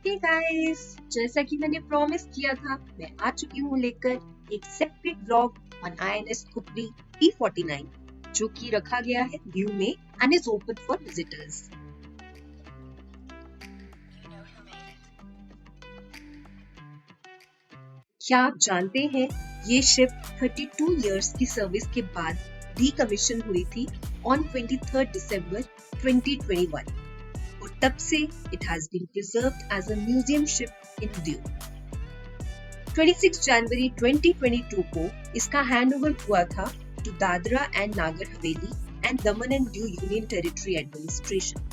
Hey guys, जैसा कि मैंने प्रॉमिस किया था, मैं आ चुकी हूँ लेकर एक separate vlog on INS Khupri P49, जो कि रखा गया है व्यू में and is open for visitors. क्या आप जानते हैं ये शिप 32 इयर्स की सर्विस के बाद डीकमीशन हुई थी ऑन 23 दिसंबर 2021 और तब से it has been preserved as a museum ship in due. 26 जनवरी 2022 को इसका हैंडओवर हुआ था to Dadra and Nagar Haveli and Daman and Diu union territory administration.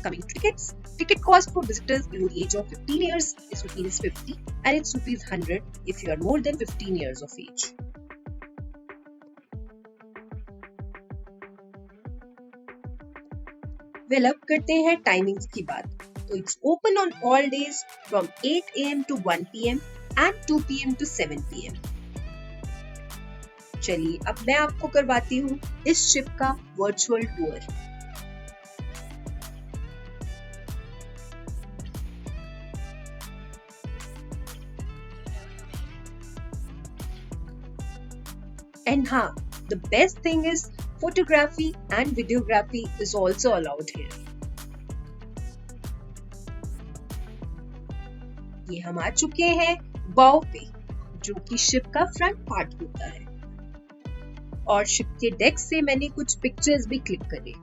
Coming to tickets, ticket cost for visitors below the age of 15 years is ₹50 and it's ₹100 if you are more than 15 years of age. Well, अब करते हैं timings की बात। तो it's open on all days from 8 AM to 1 PM and 2 PM to 7 PM. चलिए अब मैं आपको करवाती हूँ इस शिप का virtual tour. And the best thing is photography and videography is also allowed here. ये हम आ चुके हैं बाव पे, जो कि शिप का फ्रंट पार्ट होता है, और शिप के डेक से मैंने कुछ पिक्चर्स भी क्लिक करे।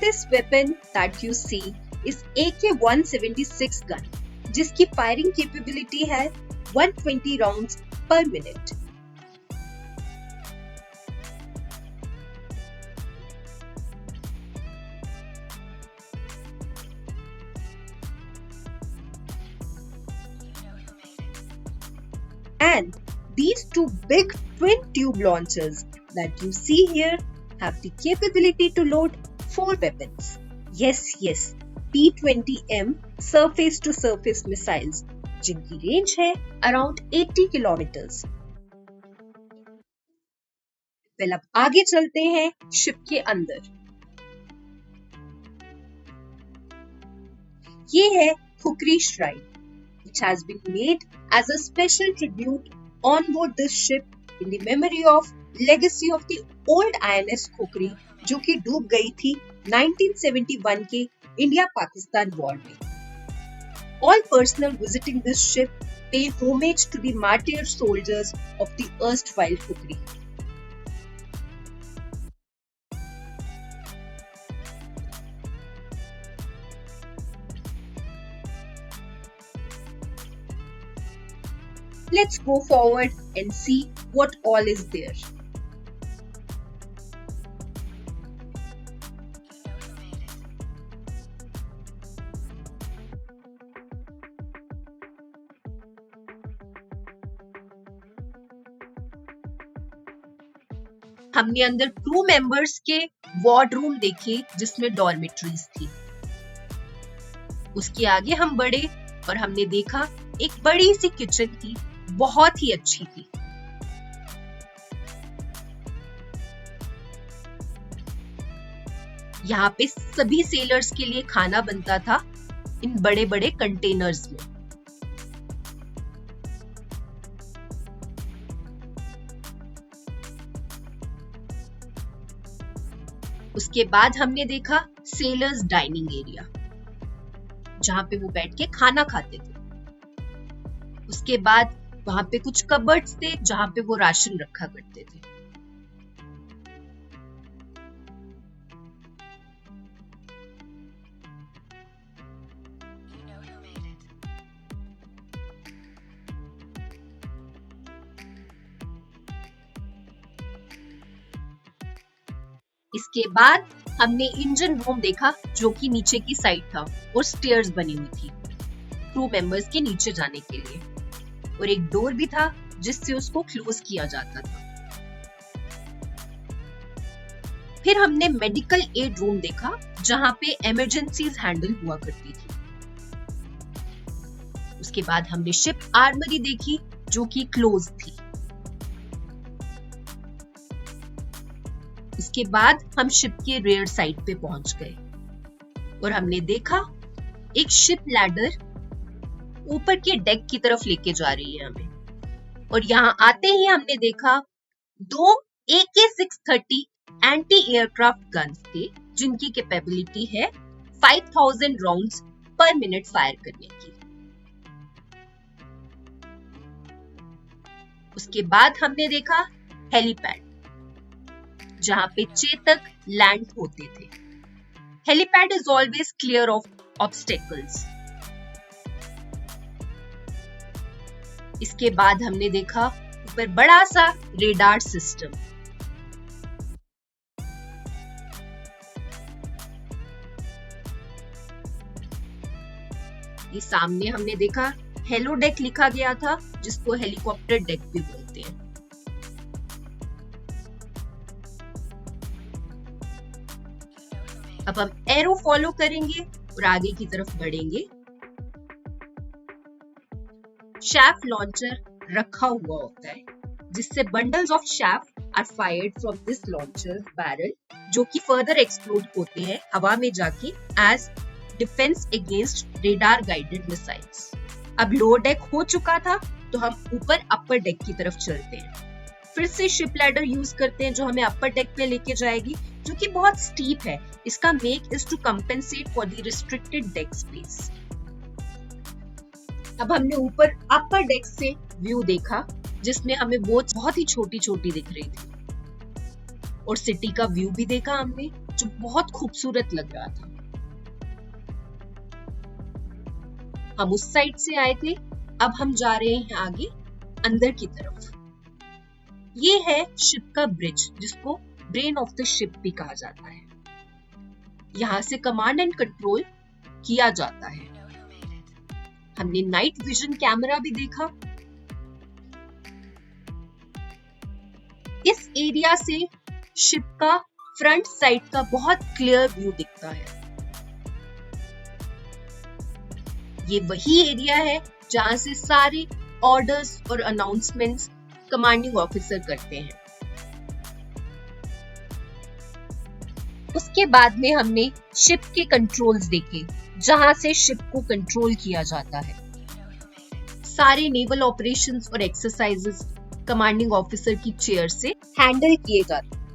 This weapon that you see is AK-176 gun, जिसकी फायरिंग कैपेबिलिटी है 120 rounds per minute. And these two big twin tube launchers that you see here have the capability to load 4 weapons. Yes, P-20M surface to surface missiles, जिनकी range है around 80 kilometres. Well, अब आगे चलते हैं ship के अंदर। ये है khukri shrine, which has been made as a special tribute on board this ship in the memory of legacy of the old INS khukri, जो कि डूब गई थी 1971 के इंडिया पाकिस्तान वॉर में। All personnel visiting this ship pay homage to the martyred soldiers of the erstwhile khukri. Let's go forward and see what all is there. हमने अंदर crew members के वार्डरूम देखे, जिसमें डॉर्मेट्रीज थी। उसके आगे हम बढ़े और हमने देखा एक बड़ी सी किचन थी, बहुत ही अच्छी थी। यहाँ पे सभी सेलर्स के लिए खाना बनता था इन बड़े बड़े कंटेनर्स में। उसके बाद हमने देखा सेलर्स डाइनिंग एरिया, जहां पे वो बैठ के खाना खाते थे। उसके बाद वहां पे कुछ कबर्ड्स थे, जहां पे वो राशन रखा करते थे। इसके बाद हमने इंजन रूम देखा, जो कि नीचे की साइड था और स्टेयर्स बनी हुई थी क्रू मेंबर्स के नीचे जाने के लिए, और एक डोर भी था जिससे उसको क्लोज किया जाता था। फिर हमने मेडिकल एड रूम देखा जहां पे इमरजेंसीज हैंडल हुआ करती थी। उसके बाद हमने शिप आर्मरी देखी जो कि क्लोज थी। उसके बाद हम शिप के रेयर साइड पे पहुंच गए और हमने देखा एक शिप लैडर ऊपर के डेक की तरफ लेके जा रही है हमें। और यहाँ आते ही हमने देखा 2 AK-630 एंटी एयरक्राफ्ट गन्स थे जिनकी कैपेबिलिटी है 5000 राउंड्स पर मिनट फायर करने की। उसके बाद हमने देखा हेलीपैड जहां पे चेतक लैंड होते थे। Helipad is always clear of obstacles. इसके बाद हमने देखा ऊपर बड़ा सा रेडार सिस्टम। ये सामने हमने देखा हेलो डेक लिखा गया था जिसको हेलीकॉप्टर डेक भी बोलते हैं। अब हम एरो फॉलो करेंगे और आगे की तरफ बढ़ेंगे। शैफ्ट लॉन्चर रखा हुआ होता है जिससे bundles of chaff are fired from this launcher barrel जो कि फर्दर एक्सप्लोड होते हैं हवा में जाके as defence against radar guided missiles. अब लोअर डेक हो चुका था तो हम ऊपर अपर डेक की तरफ चलते हैं। फिर से शिप लैडर यूज करते हैं जो हमें अपर डेक पे लेके जाएगी जो कि बहुत स्टीप है। इसका make is to compensate for the restricted deck space. अब हमने ऊपर अपर डेक से व्यू देखा जिसमें हमें बोट्स बहुत ही छोटी छोटी दिख रही थी और सिटी का व्यू भी देखा हमने जो बहुत खूबसूरत लग रहा था। हम उस साइड से आए थे, अब हम जा रहे हैं आगे अंदर की तरफ। ये है शिप का ब्रिज जिसको ब्रेन ऑफ द शिप भी कहा जाता है। यहाँ से कमांड एंड कंट्रोल किया जाता है। हमने नाइट विजन कैमरा भी देखा। इस एरिया से शिप का फ्रंट साइड का बहुत क्लियर व्यू दिखता है। ये वही एरिया है जहां से सारे ऑर्डर्स और अनाउंसमेंट्स कमांडिंग ऑफिसर करते हैं। उसके बाद में हमने शिप के कंट्रोल्स देखे जहां से शिप को कंट्रोल किया जाता है। सारे नेवल ऑपरेशंस और एक्सरसाइजेस कमांडिंग ऑफिसर की चेयर से हैंडल किए जाते हैं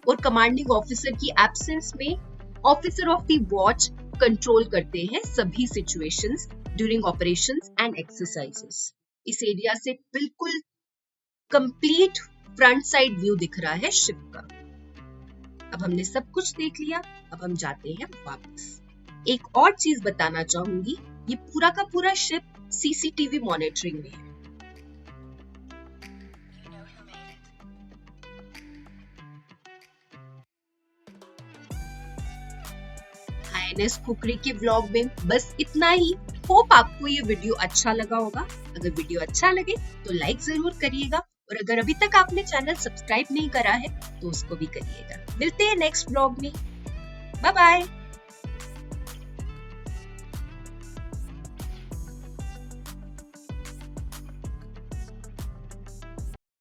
और कमांडिंग ऑफिसर की एब्सेंस में officer of the watch control करते हैं सभी situations during operations and exercises. इस एरिया से बिल्कुल कंप्लीट फ्रंट साइड व्यू दिख रहा है शिप का। अब हमने सब कुछ देख लिया, अब हम जाते हैं वापस। एक और चीज बताना चाहूंगी, ये पूरा का पूरा शिप सीसीटीवी मॉनिटरिंग में है। आईएनएस खुकरी के व्लॉग में बस इतना ही। होप आपको ये वीडियो अच्छा लगा होगा। अगर वीडियो अच्छा लगे तो लाइक जरूर करिएगा और अगर अभी तक आपने चैनल सब्सक्राइब नहीं करा है तो उसको भी करिएगा। मिलते हैं नेक्स्ट व्लॉग में। Bye bye.